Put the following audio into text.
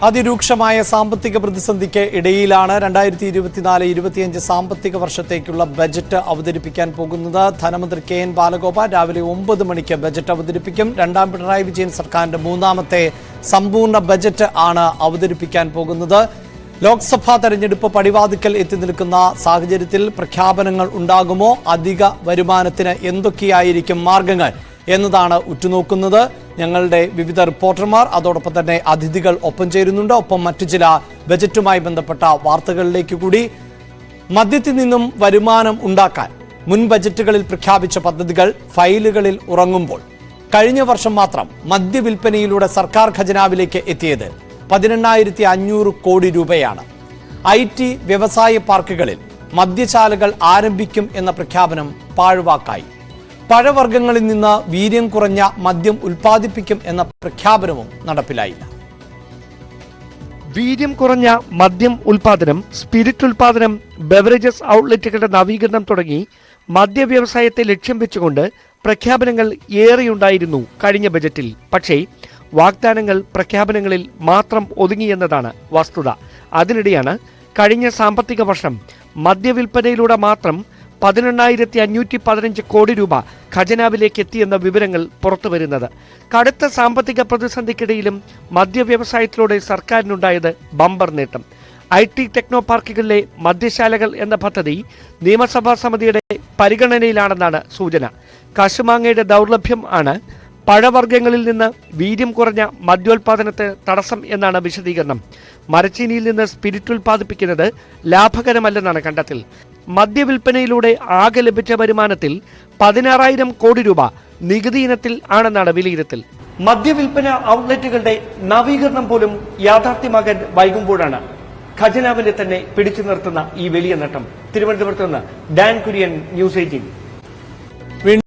അതിരൂക്ഷമായ സാമ്പത്തിക പ്രതിസന്ധിക്ക് ഇടയിലാണ് 2024-25 സാമ്പത്തിക വർഷത്തേക്കുള്ള ബജറ്റ് അവതരിപ്പിക്കാൻ പോകുന്നത്. ധനമന്ത്രി കെ.എൻ. ബാലഗോപാൽ രാവിലെ 9 മണിക്ക് ബജറ്റ് അവതരിപ്പിക്കും. രണ്ടാം പിണറായി വിജയൻ സർക്കാരിന്റെ മൂന്നാമത്തെ സമ്പൂർണ്ണ ബജറ്റ് ആണ് അവതരിപ്പിക്കാൻ പോകുന്നത്. ലോക്സഭാ തെരഞ്ഞെടുപ്പ് പടിവാതിക്കൽ എത്തി നിൽക്കുന്ന സാഹചര്യത്തിൽ പ്രഖ്യാപനങ്ങൾ ഉണ്ടാകുമോ? അധിക വരുമാനത്തിന് എന്തൊക്കെയായിരിക്കും മാർഗങ്ങൾ എന്നതാണ് ഉറ്റുനോക്കുന്നത്. ഞങ്ങളുടെ വിവിധ റിപ്പോർട്ടർമാർ, അതോടൊപ്പം തന്നെ അതിഥികൾ ഒപ്പം ചേരുന്നുണ്ട്. ഒപ്പം മറ്റു ചില ബജറ്റുമായി ബന്ധപ്പെട്ട വാർത്തകളിലേക്ക് കൂടി. മദ്യത്തിൽ നിന്നും വരുമാനം ഉണ്ടാക്കാൻ മുൻ ബജറ്റുകളിൽ പ്രഖ്യാപിച്ച പദ്ധതികൾ ഫയലുകളിൽ ഉറങ്ങുമ്പോൾ കഴിഞ്ഞ വർഷം മാത്രം മദ്യവിൽപ്പനയിലൂടെ സർക്കാർ ഖജനാവിലേക്ക് എത്തിയത് 18,500 കോടി രൂപയാണ്. IT വ്യവസായ പാർക്കുകളിൽ മദ്യശാലകൾ ആരംഭിക്കും എന്ന പ്രഖ്യാപനം പാഴ്വാക്കായി. പഴവർഗ്ഗങ്ങളിൽ നിന്ന് വീര്യം കുറഞ്ഞ മദ്യം ഉൽപ്പാദിപ്പിക്കും എന്ന പ്രഖ്യാപനവും നടപ്പിലായില്ല. വീര്യം കുറഞ്ഞ മദ്യം ഉൽപാദനം, സ്പിരിറ്റ് ഉൽപാദനം, ബെവറേജസ് ഔട്ട്ലെറ്റുകളുടെ നവീകരണം തുടങ്ങി മദ്യവ്യവസായത്തെ ലക്ഷ്യം വെച്ചുകൊണ്ട് പ്രഖ്യാപനങ്ങൾ ഏറെയുണ്ടായിരുന്നു കഴിഞ്ഞ ബജറ്റിൽ. പക്ഷേ വാഗ്ദാനങ്ങൾ പ്രഖ്യാപനങ്ങളിൽ മാത്രം ഒതുങ്ങിയെന്നതാണ് വസ്തുത. അതിനിടെയാണ് കഴിഞ്ഞ സാമ്പത്തിക വർഷം മദ്യവിൽപ്പനയിലൂടെ മാത്രം 18,515 കോടി രൂപ ഖജനാവിലേക്ക് എത്തിയെന്ന വിവരങ്ങൾ പുറത്തുവരുന്നത്. കടുത്ത സാമ്പത്തിക പ്രതിസന്ധിക്കിടയിലും മദ്യവ്യവസായത്തിലൂടെ സർക്കാരിനുണ്ടായത് ബമ്പർ നേട്ടം. IT ടെക്നോ പാർക്കുകളിലെ മദ്യശാലകൾ എന്ന പദ്ധതി നിയമസഭാ സമിതിയുടെ പരിഗണനയിലാണെന്നാണ് സൂചന. കശുമാങ്ങയുടെ ദൗർലഭ്യം ആണ് പഴവർഗ്ഗങ്ങളിൽ നിന്ന് വീര്യം കുറഞ്ഞ മദ്യോൽപാദനത്തിന് തടസ്സം എന്നാണ് വിശദീകരണം. മരച്ചീനിയിൽ നിന്ന് സ്പിരിറ്റ് ഉൽപ്പാദിപ്പിക്കുന്നത് ലാഭകരമല്ലെന്നാണ് കണ്ടെത്തൽ. മദ്യവിൽപ്പനയിലൂടെ ആകെ ലഭിച്ച വരുമാനത്തിൽ 16,000 കോടി രൂപ നികുതി ഇനത്തിൽ ആണെന്നാണ് വിലയിരുത്തൽ. മദ്യവിൽപ്പന ഔട്ട്ലെറ്റുകളുടെ നവീകരണം പോലും യാഥാർത്ഥ്യമാകാൻ വൈകുമ്പോഴാണ് ഖജനാവിനെ തന്നെ പിടിച്ചു നിർത്തുന്ന ഈ വലിയ നേട്ടം. തിരുവനന്തപുരത്ത് നിന്ന് ഡാൻ കുര്യൻ, ന്യൂസ് 18.